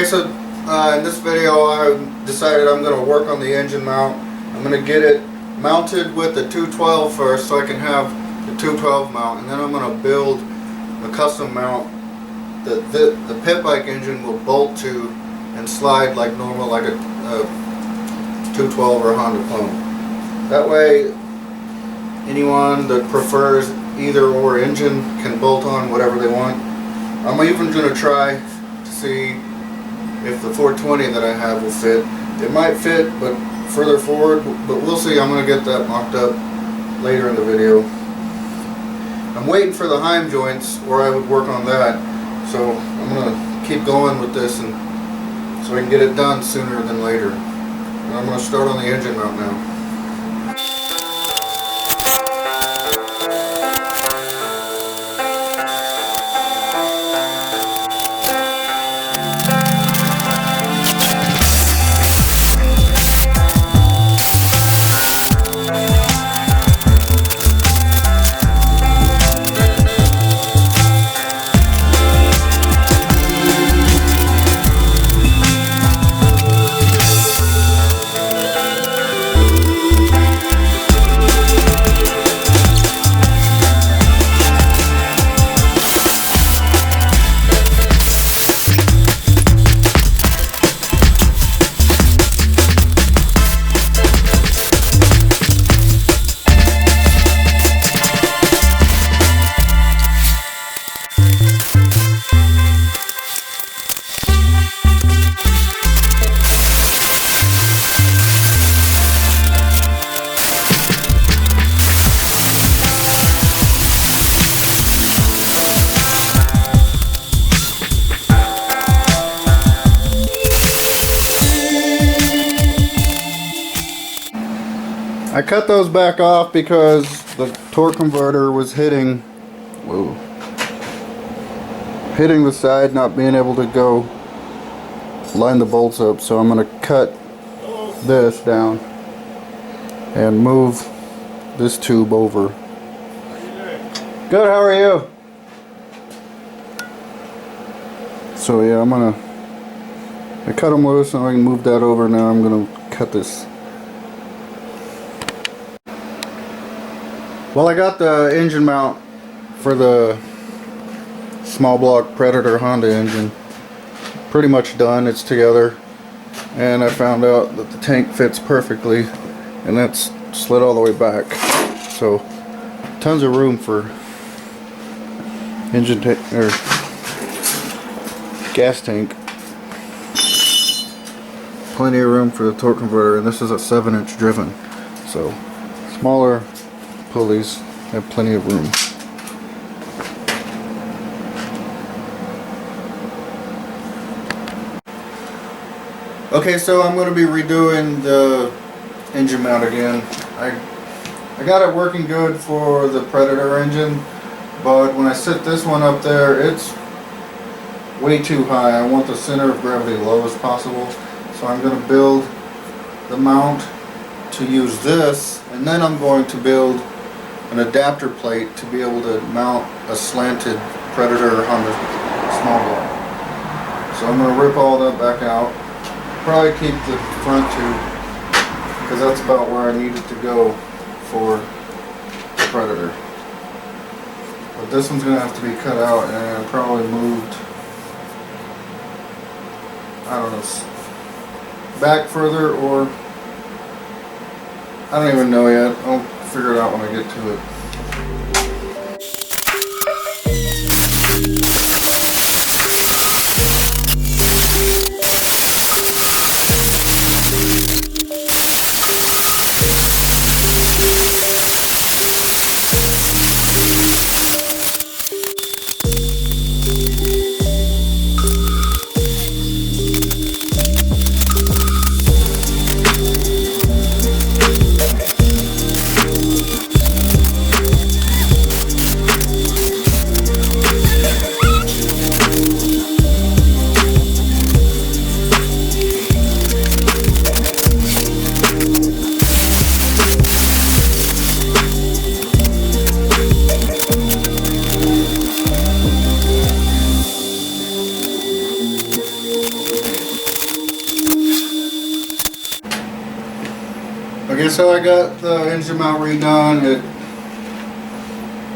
so in this video I decided I'm going to work on the engine mount. I'm going to get it mounted with the 212 first so I can have the 212 mount, and then I'm going to build a custom mount that the pit bike engine will bolt to and slide like normal, like a 212 or a Honda clone. That way anyone that prefers either or engine can bolt on whatever they want. I'm even going to try to see if the 420 that I have will fit. It might fit, but further forward, but we'll see. I'm going to get that mocked up later in the video. I'm waiting for the Heim joints, or I would work on that. So I'm going to keep going with this, and so I can get it done sooner than later. And I'm going to start on the engine mount now. I cut those back off because the torque converter was hitting the side, not being able to go line the bolts up. So I'm going to cut this down and move this tube over. Good, how are you? So yeah, I cut them loose and I can move that over. Now I'm going to cut this. Well, I got the engine mount for the small block Predator Honda engine pretty much done. It's together, and I found out that the tank fits perfectly, and that's slid all the way back. So tons of room for engine tank or gas tank. Plenty of room for the torque converter, and this is a 7-inch driven, so smaller pulleys have plenty of room. Okay, so I'm going to be redoing the engine mount again. I got it working good for the Predator engine, but when I set this one up there, it's way too high. I want the center of gravity low as possible, so I'm going to build the mount to use this, and then I'm going to build an adapter plate to be able to mount a slanted Predator Honda small block. So I'm going to rip all that back out. Probably keep the front tube because that's about where I need it to go for the Predator. But this one's going to have to be cut out and probably moved, I don't know, back further, or I don't even know yet. I'll figure it out when I get to it. so I got the engine mount redone.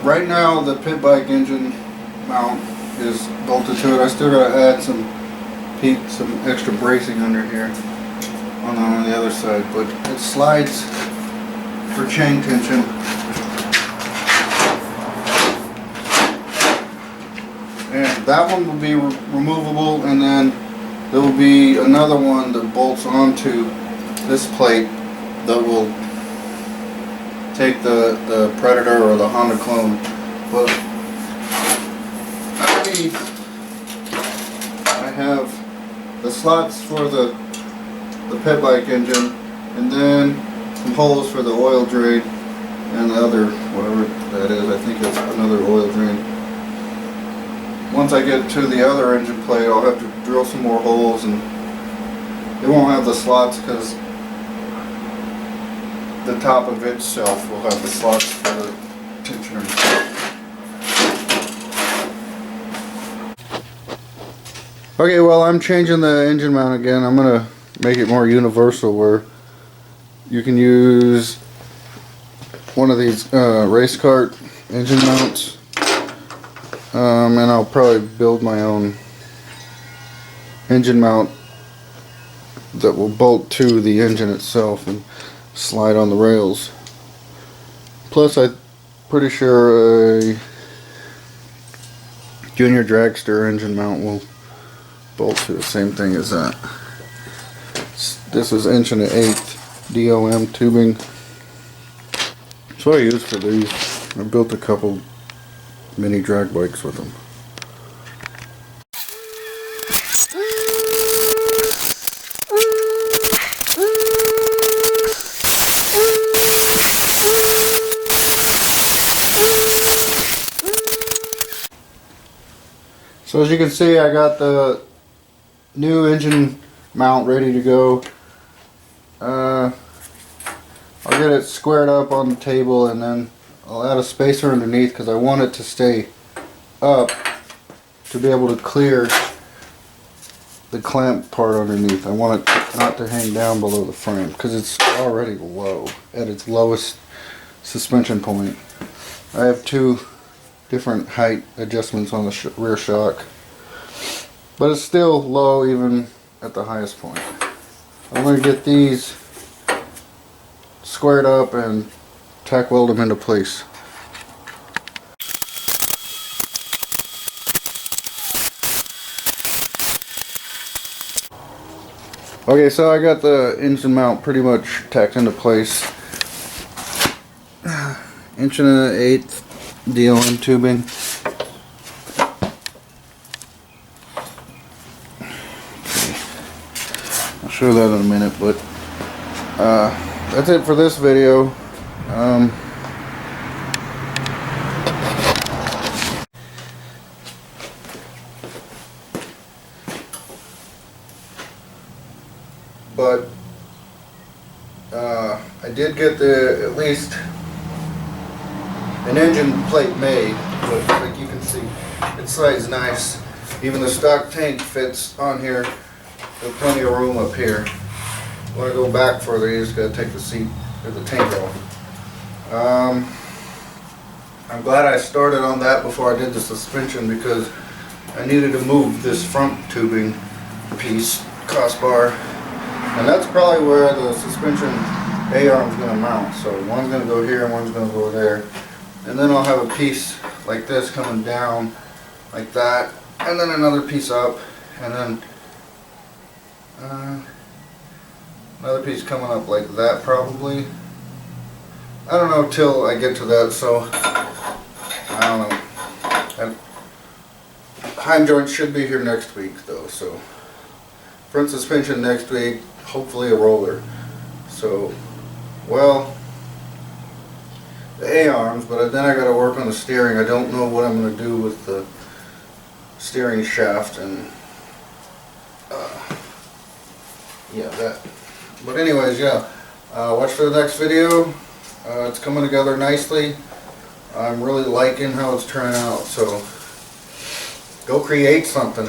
Right now the pit bike engine mount is bolted to it. I still gotta add some extra bracing under here on the other side, but it slides for chain tension. And that one will be removable, and then there will be another one that bolts onto this plate that will take the Predator or the Honda clone. But underneath I have the slots for the pit bike engine, and then some holes for the oil drain and the other, whatever that is. I think it's another oil drain. Once I get to the other engine plate, I'll have to drill some more holes, and it won't have the slots because the top of itself will have the slots for the tensioners. Okay, well, I'm changing the engine mount again. I'm going to make it more universal, where you can use one of these race kart engine mounts. And I'll probably build my own engine mount that will bolt to the engine itself and slide on the rails. Plus, I'm pretty sure a Junior Dragster engine mount will bolt to the same thing as that. This is 1/8" DOM tubing. That's what I use for these. I built a couple mini drag bikes with them. So as you can see, I got the new engine mount ready to go. I'll get it squared up on the table, and then I'll add a spacer underneath because I want it to stay up to be able to clear the clamp part underneath. I want it not to hang down below the frame because it's already low at its lowest suspension point. I have two different height adjustments on the rear shock, but it's still low even at the highest point. I'm going to get these squared up and tack weld them into place. Okay, so I got the engine mount pretty much tacked into place. 1/8" DOM tubing. I'll show that in a minute, but that's it for this video. But I did get at least an engine plate made, but like you can see, it slides nice. Even the stock tank fits on here. There's plenty of room up here. Want to go back further, you just got to take the seat or the tank off. I'm glad I started on that before I did the suspension, because I needed to move this front tubing piece, crossbar, and that's probably where the suspension A-arm is going to mount. So one's going to go here and one's going to go there. And then I'll have a piece like this coming down like that, and then another piece up, and then another piece coming up like that probably. I don't know till I get to that, so I don't know. And hind joint should be here next week though, so front suspension next week, hopefully a roller. So, well, the A-arms, but then I got to work on the steering. I don't know what I'm going to do with the steering shaft and yeah, that. But anyways, yeah, watch for the next video. It's coming together nicely. I'm really liking how it's turning out, so go create something.